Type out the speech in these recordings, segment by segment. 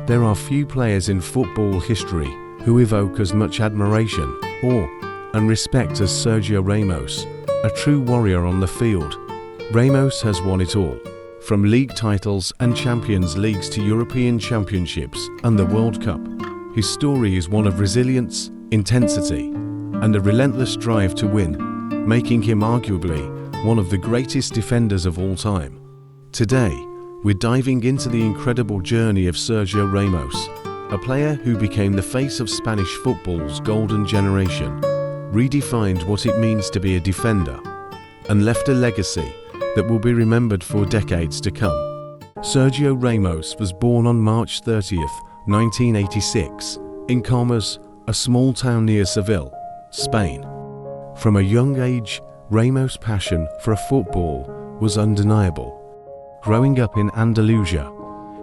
There are few players in football history who evoke as much admiration, awe, and respect as Sergio Ramos, a true warrior on the field. Ramos has won it all, from league titles and Champions Leagues to European Championships and the World Cup. His story is one of resilience, intensity, and a relentless drive to win, making him arguably one of the greatest defenders of all time. Today, we're diving into the incredible journey of Sergio Ramos, a player who became the face of Spanish football's golden generation, redefined what it means to be a defender, and left a legacy that will be remembered for decades to come. Sergio Ramos was born on March 30th, 1986, in Comas, a small town near Seville, Spain. From a young age, Ramos' passion for football was undeniable. Growing up in Andalusia,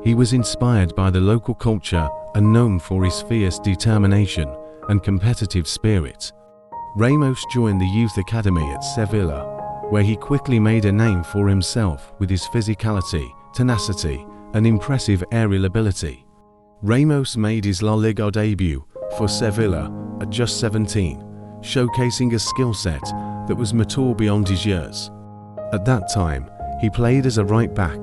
he was inspired by the local culture and known for his fierce determination and competitive spirit. Ramos joined the youth academy at Sevilla, where he quickly made a name for himself with his physicality, tenacity, and impressive aerial ability. Ramos made his La Liga debut for Sevilla at just 17, showcasing a skill set that was mature beyond his years. At that time, he played as a right back,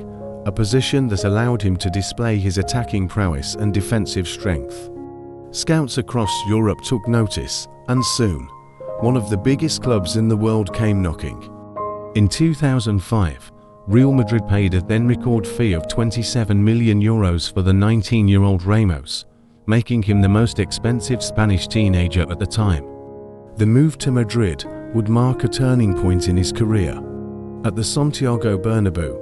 a position that allowed him to display his attacking prowess and defensive strength. Scouts across Europe took notice, and soon, one of the biggest clubs in the world came knocking. In 2005, Real Madrid paid a then-record fee of €27 million for the 19-year-old Ramos, making him the most expensive Spanish teenager at the time. The move to Madrid would mark a turning point in his career. At the Santiago Bernabeu,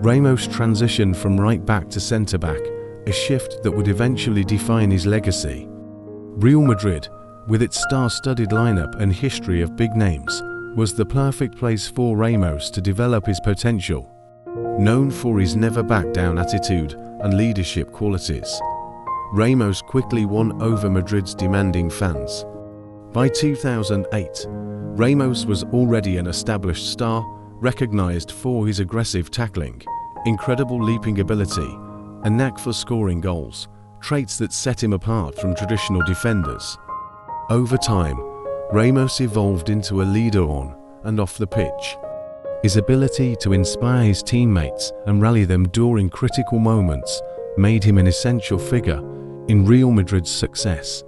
Ramos transitioned from right back to centre back, a shift that would eventually define his legacy. Real Madrid, with its star-studded lineup and history of big names, was the perfect place for Ramos to develop his potential. Known for his never-back-down attitude and leadership qualities, Ramos quickly won over Madrid's demanding fans. By 2008, Ramos was already an established star, recognized for his aggressive tackling, incredible leaping ability, and knack for scoring goals, traits that set him apart from traditional defenders. Over time, Ramos evolved into a leader on and off the pitch. His ability to inspire his teammates and rally them during critical moments made him an essential figure in Real Madrid's success.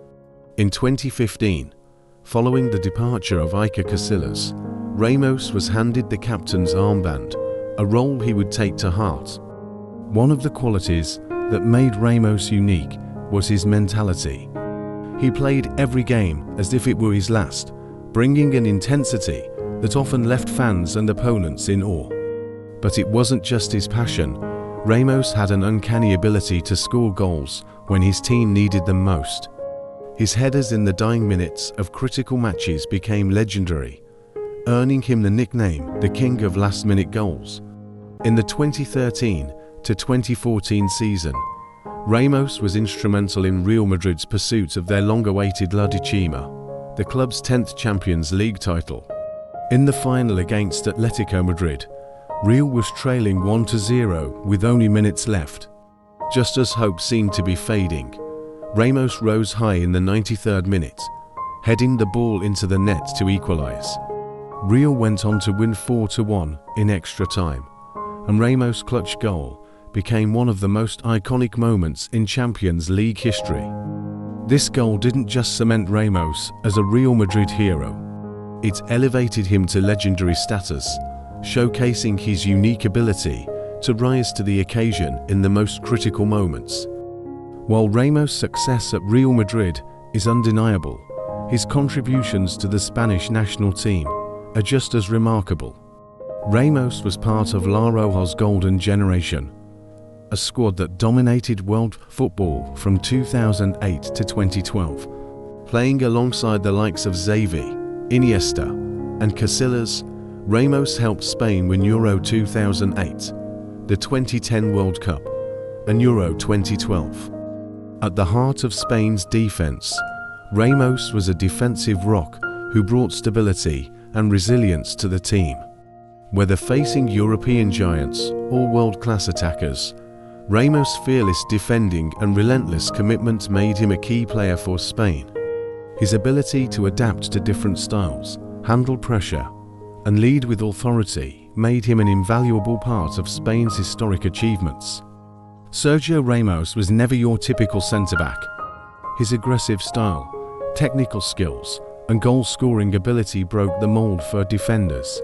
In 2015, following the departure of Iker Casillas, Ramos was handed the captain's armband, a role he would take to heart. One of the qualities that made Ramos unique was his mentality. He played every game as if it were his last, bringing an intensity that often left fans and opponents in awe. But it wasn't just his passion. Ramos had an uncanny ability to score goals when his team needed them most. His headers in the dying minutes of critical matches became legendary, earning him the nickname the King of Last-Minute Goals. In the 2013 to 2014 season, Ramos was instrumental in Real Madrid's pursuit of their long-awaited La Decima, the club's 10th Champions League title. In the final against Atletico Madrid, Real was trailing 1-0 with only minutes left. Just as hope seemed to be fading, Ramos rose high in the 93rd minute, heading the ball into the net to equalize. Real went on to win 4-1 in extra time, and Ramos' clutch goal became one of the most iconic moments in Champions League history. This goal didn't just cement Ramos as a Real Madrid hero, it elevated him to legendary status, showcasing his unique ability to rise to the occasion in the most critical moments. While Ramos' success at Real Madrid is undeniable, his contributions to the Spanish national team are just as remarkable. Ramos was part of La Roja's golden generation, a squad that dominated world football from 2008 to 2012. Playing alongside the likes of Xavi, Iniesta, and Casillas, Ramos helped Spain win Euro 2008, the 2010 World Cup, and Euro 2012. At the heart of Spain's defense, Ramos was a defensive rock who brought stability and resilience to the team. Whether facing European giants or world-class attackers, Ramos' fearless defending and relentless commitment made him a key player for Spain. His ability to adapt to different styles, handle pressure, and lead with authority made him an invaluable part of Spain's historic achievements. Sergio Ramos was never your typical centre-back. His aggressive style, technical skills, and goal-scoring ability broke the mould for defenders.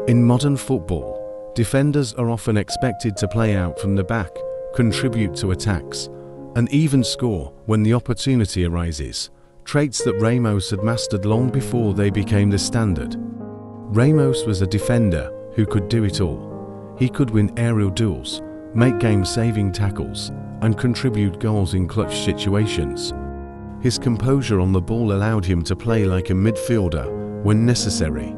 In modern football, defenders are often expected to play out from the back, contribute to attacks, and even score when the opportunity arises, traits that Ramos had mastered long before they became the standard. Ramos was a defender who could do it all. He could win aerial duels, make game-saving tackles, and contribute goals in clutch situations. His composure on the ball allowed him to play like a midfielder when necessary,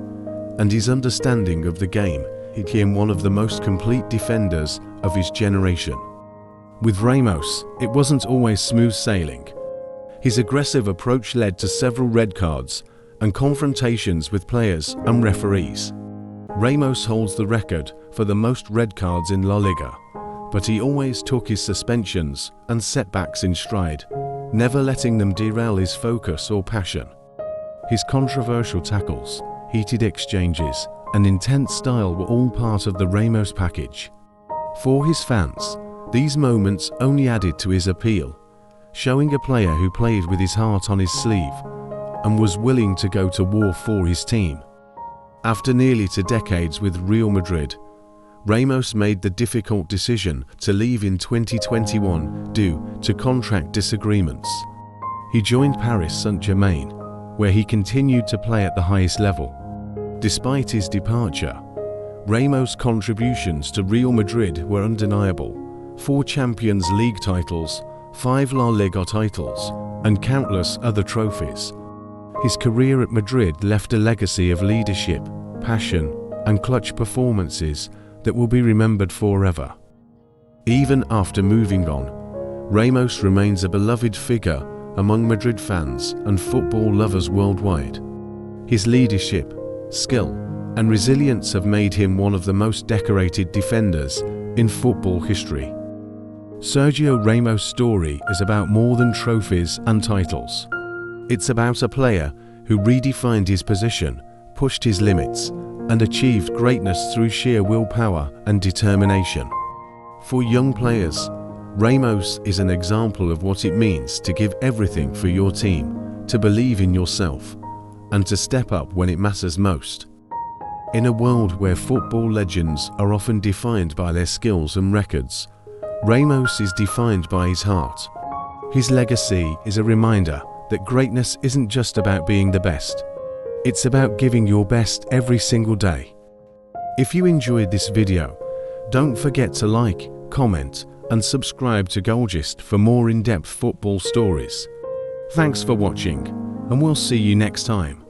and his understanding of the game made him one of the most complete defenders of his generation. With Ramos, it wasn't always smooth sailing. His aggressive approach led to several red cards and confrontations with players and referees. Ramos holds the record for the most red cards in La Liga, but he always took his suspensions and setbacks in stride, never letting them derail his focus or passion. His controversial tackles, heated exchanges, and intense style were all part of the Ramos package. For his fans, these moments only added to his appeal, showing a player who played with his heart on his sleeve and was willing to go to war for his team. After nearly 2 decades with Real Madrid, Ramos made the difficult decision to leave in 2021 due to contract disagreements. He joined Paris Saint-Germain, where he continued to play at the highest level. Despite his departure, Ramos' contributions to Real Madrid were undeniable: 4 Champions League titles, 5 La Liga titles, and countless other trophies. His career at Madrid left a legacy of leadership, passion, and clutch performances that will be remembered forever. Even after moving on, Ramos remains a beloved figure among Madrid fans and football lovers worldwide. His leadership, skill, and resilience have made him one of the most decorated defenders in football history. Sergio Ramos' story is about more than trophies and titles. It's about a player who redefined his position, pushed his limits, and achieved greatness through sheer willpower and determination. For young players, Ramos is an example of what it means to give everything for your team, to believe in yourself, and to step up when it matters most. In a world where football legends are often defined by their skills and records, Ramos is defined by his heart. His legacy is a reminder that greatness isn't just about being the best. It's about giving your best every single day. If you enjoyed this video, don't forget to like, comment, and subscribe to GoalGist for more in-depth football stories. Thanks for watching, and we'll see you next time.